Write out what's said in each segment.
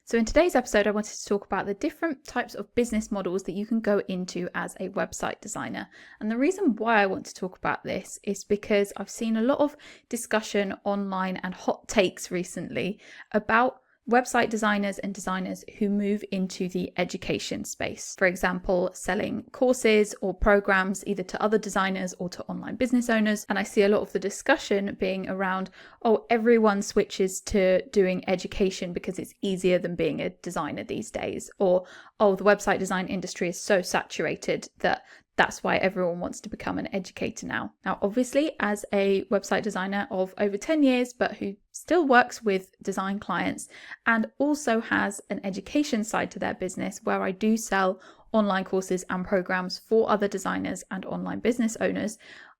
So in today's episode, I wanted to talk about the different types of business models that you can go into as a website designer. And the reason why I want to talk about this is because I've seen a lot of discussion online and hot takes recently about website designers and designers who move into the education space. For example, selling courses or programs either to other designers or to online business owners. And I see a lot of the discussion being around, oh, everyone switches to doing education because it's easier than being a designer these days. Or, oh, the website design industry is so saturated that that's why everyone wants to become an educator now. Now, obviously, as a website designer of over 10 years, but who still works with design clients and also has an education side to their business where I do sell online courses and programs for other designers and online business owners,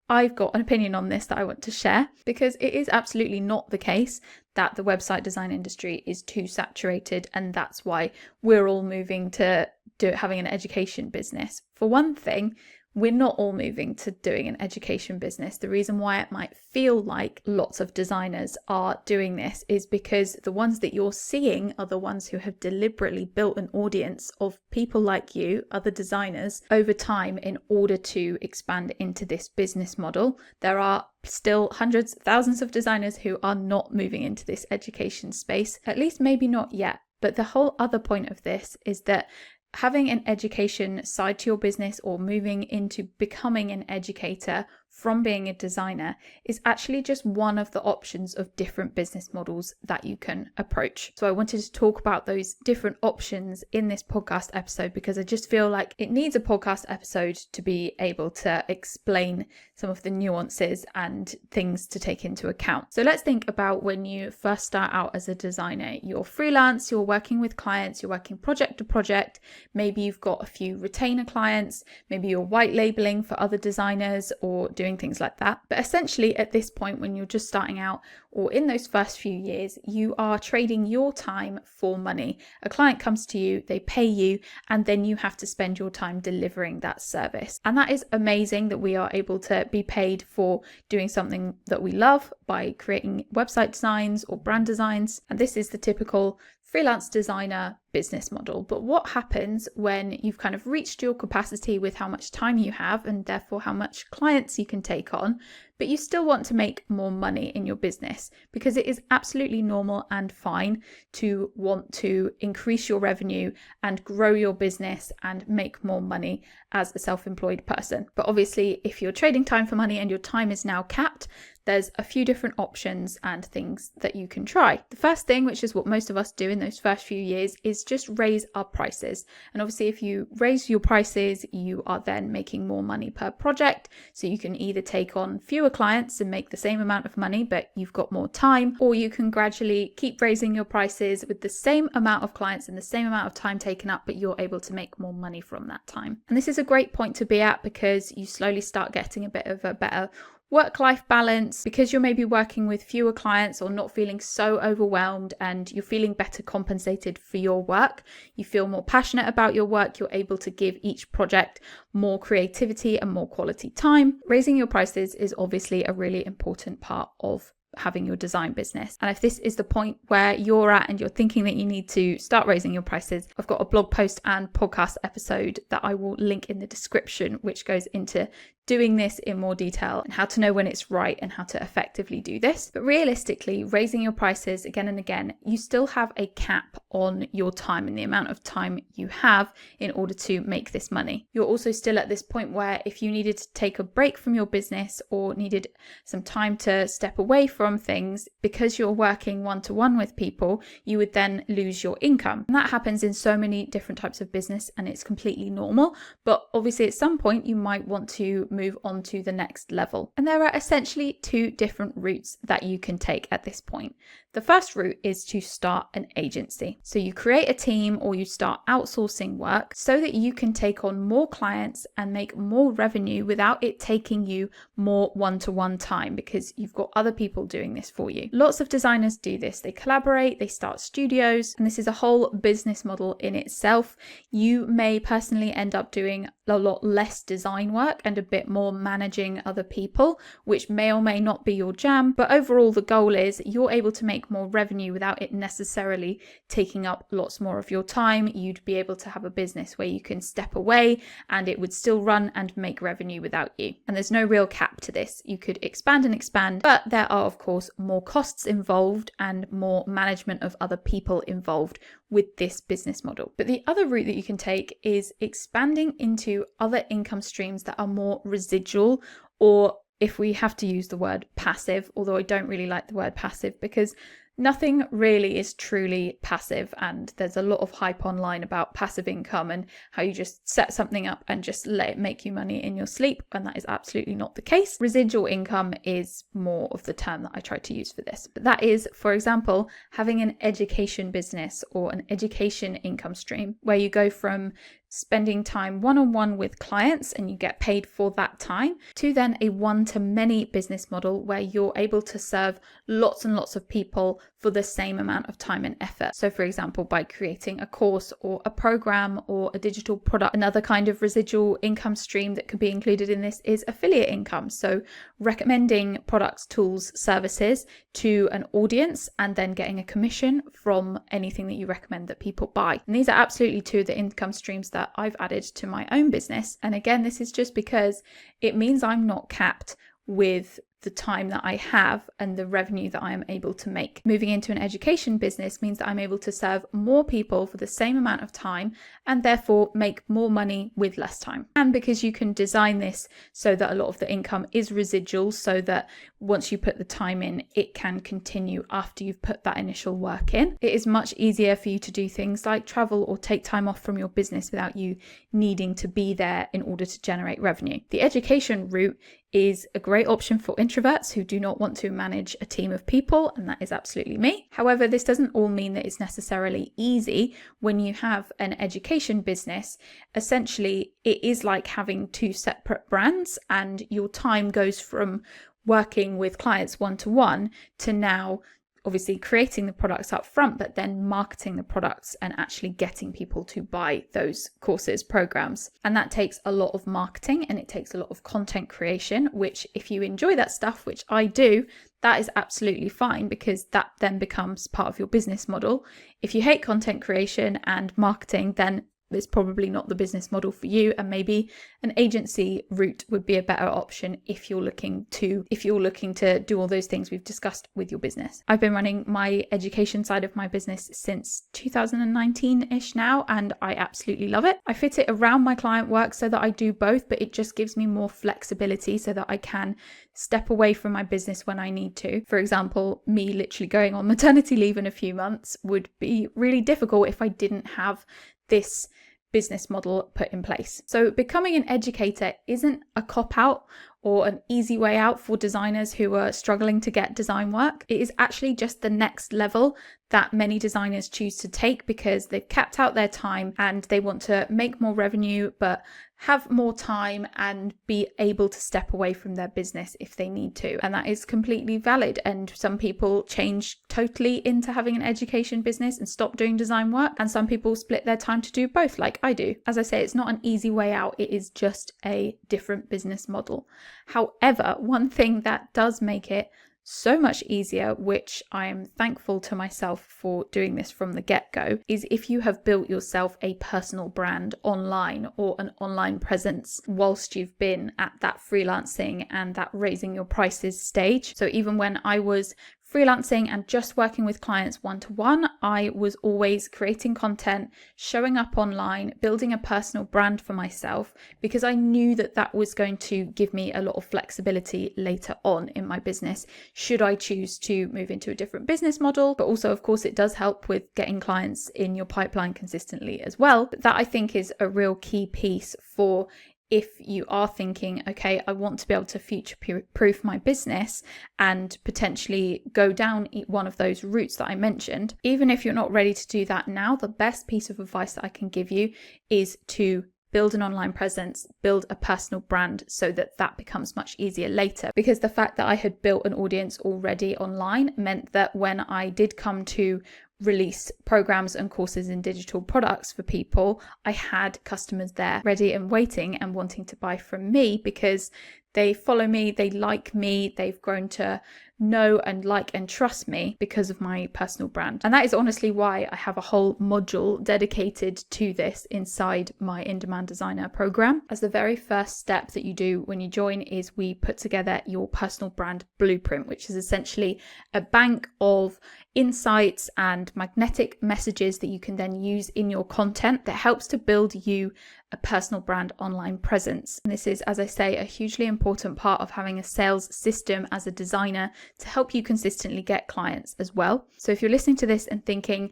I've got an opinion on this that I want to share, because it is absolutely not the case that the website design industry is too saturated and that's why we're all moving to having an education business. For one thing, we're not all moving to doing an education business. The reason why it might feel like lots of designers are doing this is because the ones that you're seeing are the ones who have deliberately built an audience of people like you, other designers, over time in order to expand into this business model. There are still hundreds, thousands of designers who are not moving into this education space, at least maybe not yet. But the whole other point of this is that having an education side to your business or moving into becoming an educator from being a designer is actually just one of the options of different business models that you can approach. So I wanted to talk about those different options in this podcast episode because I just feel like it needs a podcast episode to be able to explain some of the nuances and things to take into account. So let's think about when you first start out as a designer. You're freelance, you're working with clients, you're working project to project. Maybe you've got a few retainer clients, maybe you're white labeling for other designers or doing things like that. But essentially at this point, when you're just starting out or in those first few years, you are trading your time for money. A client comes to you, they pay you, and then you have to spend your time delivering that service. And that is amazing that we are able to be paid for doing something that we love by creating website designs or brand designs. And this is the typical freelance designer business model. But what happens when you've kind of reached your capacity with how much time you have and therefore how much clients you can take on, but you still want to make more money in your business? Because it is absolutely normal and fine to want to increase your revenue and grow your business and make more money as a self-employed person. But obviously, if you're trading time for money and your time is now capped, there's a few different options and things that you can try. The first thing, which is what most of us do in those first few years, is just raise our prices. And obviously, if you raise your prices, you are then making more money per project. So you can either take on fewer clients and make the same amount of money, but you've got more time, or you can gradually keep raising your prices with the same amount of clients and the same amount of time taken up, but you're able to make more money from that time. And this is a great point to be at because you slowly start getting a bit of a better work-life balance because you're maybe working with fewer clients or not feeling so overwhelmed, and you're feeling better compensated for your work. You feel more passionate about your work. You're able to give each project more creativity and more quality time. Raising your prices is obviously a really important part of having your design business. And if this is the point where you're at and you're thinking that you need to start raising your prices, I've got a blog post and podcast episode that I will link in the description, which goes into doing this in more detail and how to know when it's right and how to effectively do this. But realistically, raising your prices again and again, you still have a cap on your time and the amount of time you have in order to make this money. You're also still at this point where if you needed to take a break from your business or needed some time to step away from things, because you're working one-to-one with people, you would then lose your income. And that happens in so many different types of business and it's completely normal. But obviously at some point you might want to move on to the next level. And there are essentially two different routes that you can take at this point. The first route is to start an agency. So you create a team or you start outsourcing work so that you can take on more clients and make more revenue without it taking you more one-to-one time because you've got other people doing this for you. Lots of designers do this. They collaborate, they start studios, and this is a whole business model in itself. You may personally end up doing a lot less design work and a bit more managing other people, which may or may not be your jam. But overall, the goal is you're able to make make more revenue without it necessarily taking up lots more of your time. You'd be able to have a business where you can step away and it would still run and make revenue without you. And there's no real cap to this. You could expand and expand, but there are, of course, more costs involved and more management of other people involved with this business model. But the other route that you can take is expanding into other income streams that are more residual, or if we have to use the word passive, although I don't really like the word passive because nothing really is truly passive, and there's a lot of hype online about passive income and how you just set something up and just let it make you money in your sleep, and that is absolutely not the case. Residual income is more of the term that I try to use for this, but that is, for example, having an education business or an education income stream where you go from spending time one-on-one with clients and you get paid for that time, to then a one-to-many business model where you're able to serve lots and lots of people for the same amount of time and effort. So for example, by creating a course or a program or a digital product. Another kind of residual income stream that could be included in this is affiliate income. So recommending products, tools, services to an audience and then getting a commission from anything that you recommend that people buy. And these are absolutely two of the income streams that I've added to my own business. And again, this is just because it means I'm not capped with the time that I have and the revenue that I am able to make. Moving into an education business means that I'm able to serve more people for the same amount of time and therefore make more money with less time. And because you can design this so that a lot of the income is residual, so that once you put the time in, it can continue after you've put that initial work in. It is much easier for you to do things like travel or take time off from your business without you needing to be there in order to generate revenue. The education route is a great option for introverts who do not want to manage a team of people, and that is absolutely me. However, this doesn't all mean that it's necessarily easy. When you have an education business, essentially it is like having two separate brands, and your time goes from working with clients one-to-one to now obviously creating the products up front, but then marketing the products and actually getting people to buy those courses, programs. And that takes a lot of marketing and it takes a lot of content creation, which if you enjoy that stuff, which I do, that is absolutely fine because that then becomes part of your business model. If you hate content creation and marketing, then it's probably not the business model for you, and maybe an agency route would be a better option if you're looking to do all those things we've discussed with your business. I've been running my education side of my business since 2019-ish now, and I absolutely love it. I fit it around my client work so that I do both, but it just gives me more flexibility so that I can step away from my business when I need to. For example, me literally going on maternity leave in a few months would be really difficult if I didn't have this business model put in place. So becoming an educator isn't a cop-out or an easy way out for designers who are struggling to get design work. It is actually just the next level that many designers choose to take because they've capped out their time and they want to make more revenue but have more time and be able to step away from their business if they need to. And that is completely valid. And some people change totally into having an education business and stop doing design work. And some people split their time to do both, like I do. As I say, it's not an easy way out. It is just a different business model. However, one thing that does make it so much easier, which I am thankful to myself for doing this from the get-go, is if you have built yourself a personal brand online or an online presence whilst you've been at that freelancing and that raising your prices stage. So even when I was freelancing and just working with clients one-to-one, I was always creating content, showing up online, building a personal brand for myself, because I knew that that was going to give me a lot of flexibility later on in my business, should I choose to move into a different business model. But also, of course, it does help with getting clients in your pipeline consistently as well. But that I think is a real key piece for if you are thinking, okay, I want to be able to future-proof my business and potentially go down one of those routes that I mentioned. Even if you're not ready to do that now, the best piece of advice that I can give you is to build an online presence, build a personal brand so that that becomes much easier later. Because the fact that I had built an audience already online meant that when I did come to release programs and courses and digital products for people, I had customers there ready and waiting and wanting to buy from me because they follow me, they like me, they've grown to know and like and trust me because of my personal brand. And that is honestly why I have a whole module dedicated to this inside my in-demand designer program. As the very first step that you do when you join is we put together your personal brand blueprint, which is essentially a bank of insights and magnetic messages that you can then use in your content that helps to build you a personal brand online presence. And this is, as I say, a hugely important part of having a sales system as a designer to help you consistently get clients as well. So if you're listening to this and thinking,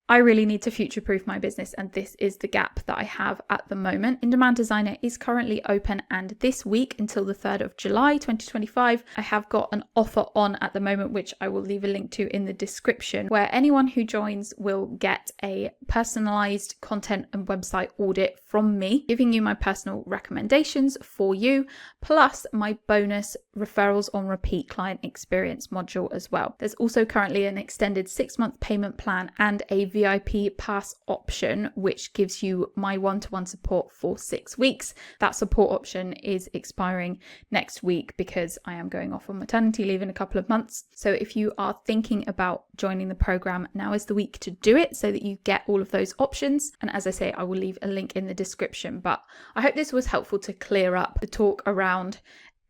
I really need to future-proof my business and this is the gap that I have at the moment, In-Demand Designer is currently open, and this week until the 3rd of July 2025, I have got an offer on at the moment, which I will leave a link to in the description, where anyone who joins will get a personalized content and website audit from me, giving you my personal recommendations for you, plus my bonus referrals on repeat client experience module as well. There's also currently an extended 6-month payment plan and a VIP pass option, which gives you my one-to-one support for 6 weeks. That support option is expiring next week because I am going off on maternity leave in a couple of months. So if you are thinking about joining the program, now is the week to do it so that you get all of those options. And as I say, I will leave a link in the description. But I hope this was helpful to clear up the talk around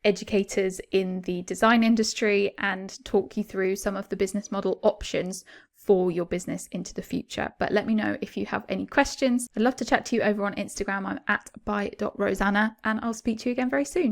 educators in the design industry and talk you through some of the business model options for your business into the future. But let me know if you have any questions. I'd love to chat to you over on Instagram. I'm at by.rosanna, and I'll speak to you again very soon.